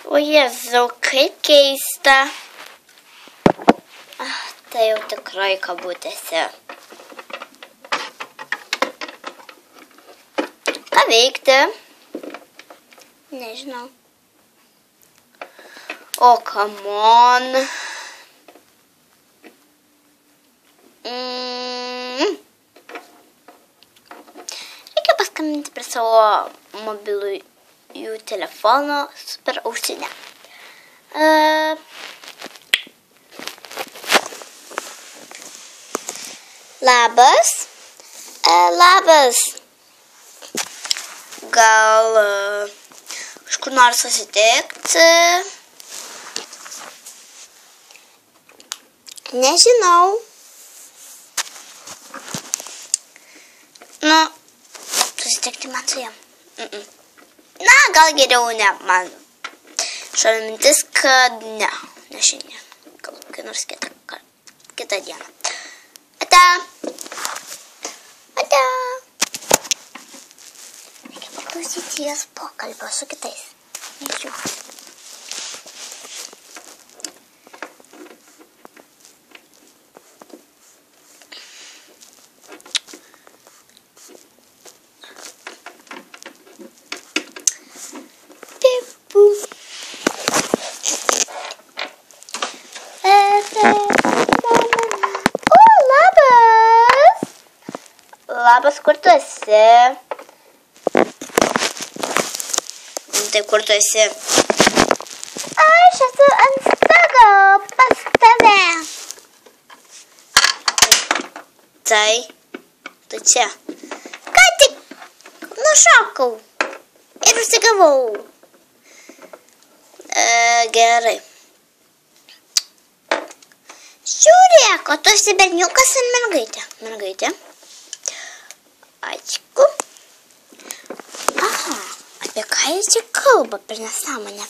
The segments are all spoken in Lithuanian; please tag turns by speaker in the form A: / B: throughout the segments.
A: O Jėzau, kaip keista. Tai jau tikrai kabutėse. Ką veikti? Nežinau. O, come on. Reikia paskambinti prie savo mobilųjų telefono super ausinę. Labas. Labas. Gal kažkur nors susitikti? Nežinau. Nu, susitikti man su jam. Na, gal geriau ne. Man šalia mintis, kad ne šiandien. Gal kai nors kitą dieną. Ate. Reikia klausytis pokalbio su kitais. Nežiūrėjau. Labas, kur tu esi? Tai kur tu esi? Aš esu ant stogo pas tave. Tai, tu čia. Ką tik nušokau ir užsigavau. Gerai. Žiūrėk, o tu esi berniukas ar mergaitė? Mergaitė. Ačiū. Aha, apie ką jis čia kalba per nesąmonę?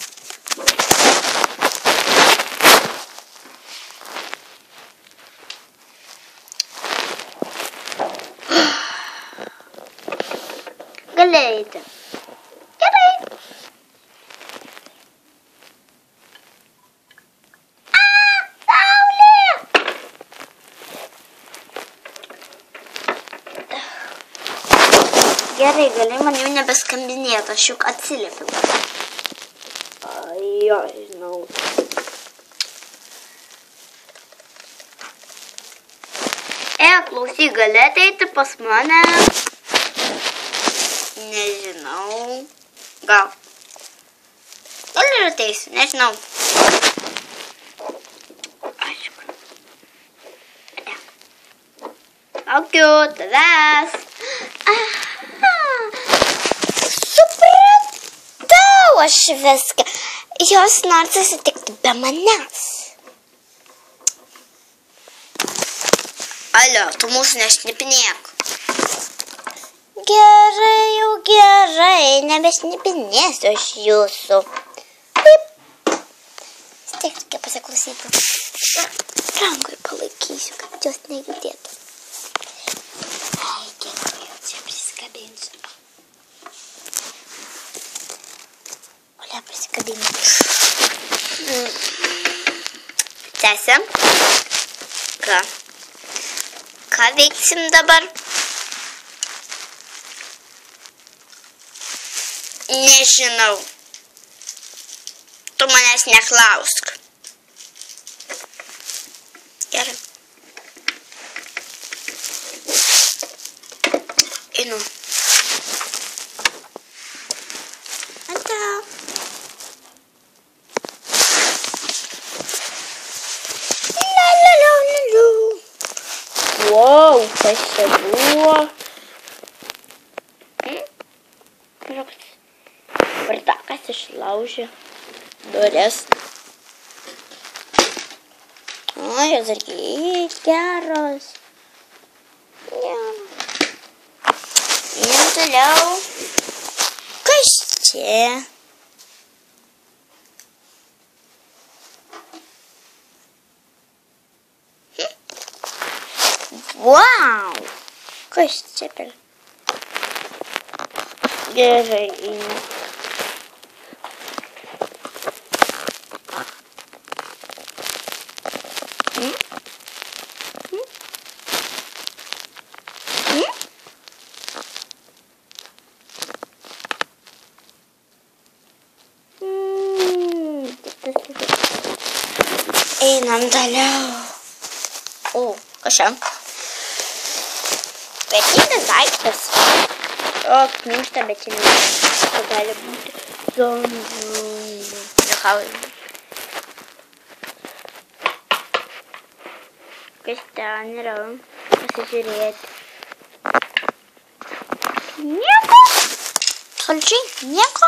A: Gali eiti. Gerai. Gerai, gali man jau nebeskambinėti, aš juk atsiliepiu. Jo, žinau. Klausyk, gali ateiti pas mane? Nežinau. Gal. Gal ir ateisiu, nežinau. Aišku. Laukiu tavęs. Supratau aš viską. Jos nori susitikti be manęs. Alio, tu mūsų nešnipinėk. Gerai, jau gerai, nebešnipinėsiu aš jūsų. Taip. Stiek reikia pasiklausyti. Rankoj palaikysiu, kad jos negirdėtų. Ai, kiek jau čia prisikabinsiu. Olia, prisikabinsiu. Tęsiam. Ką? Ką veiksim dabar? Nežinau. Tu manęs neklausk. Gerai. Einu. Ate. La. Wow, kas čia buvo? Vartakas išlaužė duris. O, jos irgi geros. Ir toliau. Kas čia? Wow! Kas čia per? Gerai. Einam toliau. O, kas čia? Vertingas daiktas. O, minkšta, bet čia ne. Gali būti. Juokauju. Kas ten yra? Pasižiūrėti. Nieko. Absoliučiai nieko.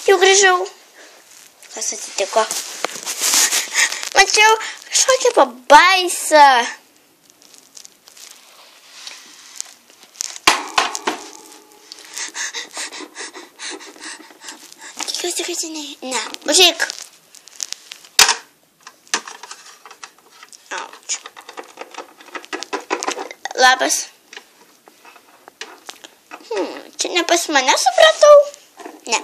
A: Jau grįžau. Kas atsitiko? Mačiau kažkokią pabaisą. Tikiuosi, kad ne. Užeik. Auč. Labas. Čia ne pas mane, supratau? Ne.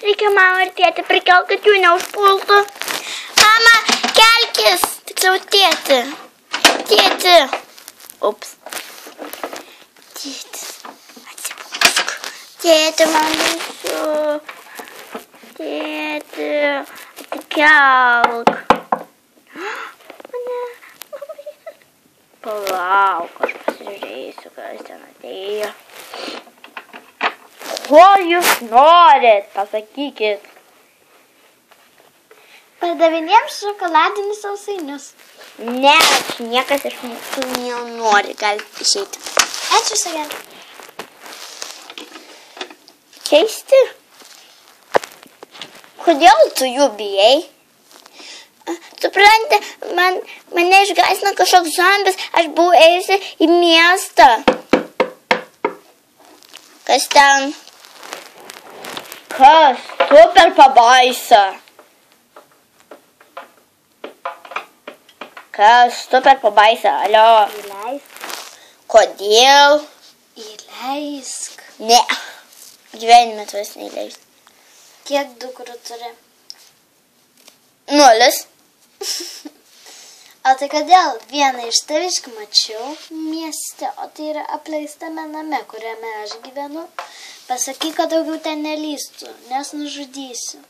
A: Reikia mamą ir tėtį prikelti, kad jų neužpultų. Mama, kelkis. Tiksliau, tėti. Tėti. Ups. Tėtis. Atsipūsk. Tėti, man baisu. Tėti. Atikelk. Mane. Palauk, aš pasižiūrėsiu, kas ten atėjo. Ko jūs norit? Pasakykit.
B: Pardavinėjom šokoladinius sausainius.
A: Ne, niekas iš mūsų nenori. Galit išeiti.
B: Ačiū, Sagelė.
A: Keisti? Kodėl tu jų bijai? Supranti, mane išgąsdino kažkoks zombis. Aš buvau ėjusi į miestą. Kas ten? Kas? Super pabaisa. Kas? Super pabaisa. Alio.
B: Įleisk.
A: Kodėl?
B: Įleisk.
A: Ne. Gyvenime tavęs neįleis.
B: Kiek dukrų turi?
A: 0.
B: O tai kodėl? Vieną iš taviškių mačiau mieste, o tai yra apleistame name, kuriame aš gyvenu. Pasakyk, kad daugiau ten nelystų, nes nužudysiu.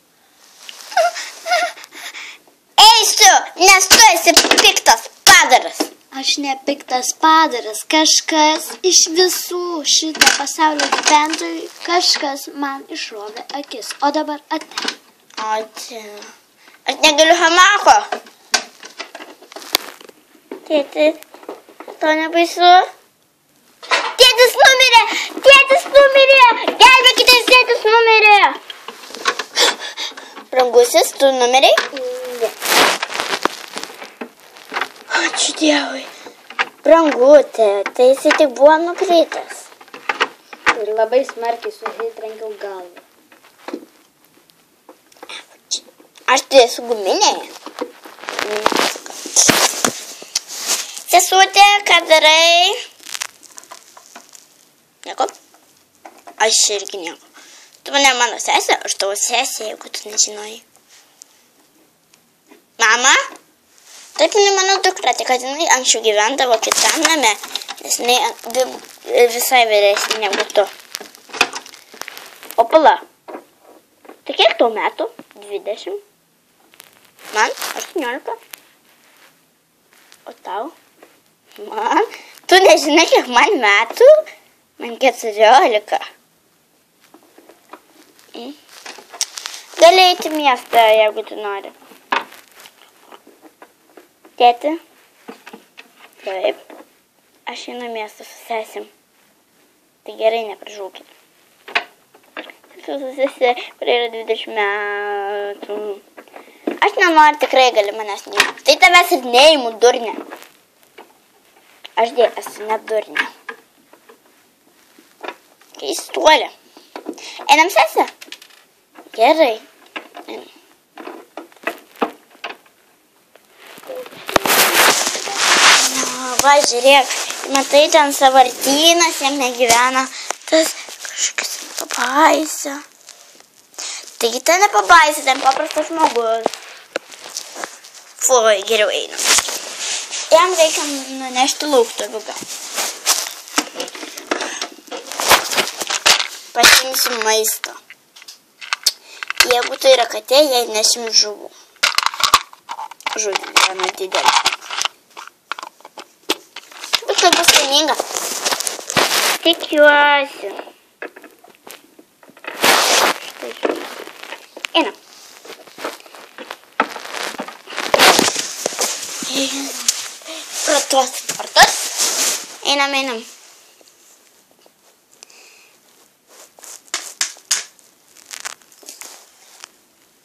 A: Eisiu, nes tu esi piktas padaras.
B: Aš ne piktas padaras, kažkas iš visų šito pasaulio gyventojų, kažkas man išrovė akis, o dabar ate.
A: Ate. Aš negaliu hamako. Tėti, to nebaisu? Tėtis numirė! Tėtis numirė! Gelbėkitės, tėtis numirė! Brangusis, tu numirei?
B: Ne.
A: Ačiū Dievui. Brangutė, tai jisai tik buvo nukritęs.
B: Ir labai smarkiai suhitrenkiau galvą.
A: Aš tai esu guminėje. Sesutė, ką darai? Nieko? Aš irgi nieko. Tu mane mano sesė, aš tavo sesė, jeigu tu nežinojai. Mama? Taip, jinai mano dukra, tik kad jinai anksčiau gyvendavo kitam name, nes jinai visai vyresnė negu tu. O pala, tai kiek tau metų? 20. Man? 18. O tau? Man? Tu nežinai, kiek man metų? Man 14. Gali eiti į miestą, jeigu tu nori. Tėti? Taip. Aš einu į miestą su sesim. Tai gerai, nepražūkit. Su sesė, kurie yra 20 metų. Aš nenoriu, tikrai gali manęs neimti. Tai tavęs ir neimu, durnė. Aš esu ne durnė. Keistuolė. Einam sesė? Gerai. Va, žiūrėk, matai, ten sąvartynas, jame gyvena tas kažkas pabaisa. Taigi ten nepabaisa, ten paprastas žmogus. Fui, geriau einu. Jam reikia nunešti lauktuviuką. Pasimsiu maisto. Jeigu tai yra katė, jai nešim žuvų. Žuvį viena didelė. Bet tai bus laiminga. Tikiuosi. Štai žuvį. Einam. Pratos. Einam.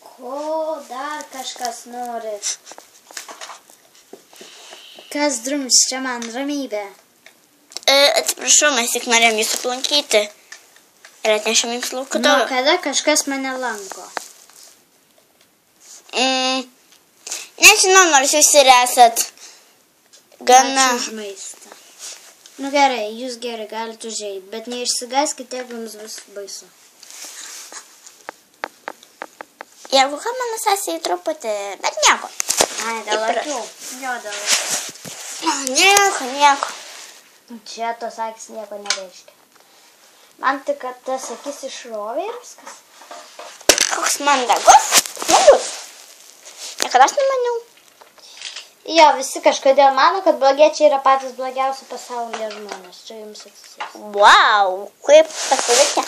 B: Ko dar kažkas nori? Kas drums čia man ramybė?
A: Atsiprašau, mes tik norėjom jūsų aplankyti. Ir atnešėm jums lauktuvių.
B: Nuo kada kažkas mane lanko?
A: Nežinau, nors jūs ir esat gana...
B: Ačiū už maistą. Nu gerai, jūs gerai galite užeiti, bet neišsigąskite, jeigu jums bus baisu.
A: Jeigu ką, mano sesijai truputį, bet nieko.
B: Ai, dėl akių. Jo, dėl akių.
A: Nieko.
B: Čia tos akis nieko nereiškia. Man tik, kad tas akis išrovė ir viskas.
A: Koks mandagus? Žmogus. Niekada aš nemaniau.
B: Jo, visi kažkodėl mano, kad blogiečiai yra patys blogiausi pasaulyje žmonės. Čia jums atsisės.
A: Wow, kaip pasilikė.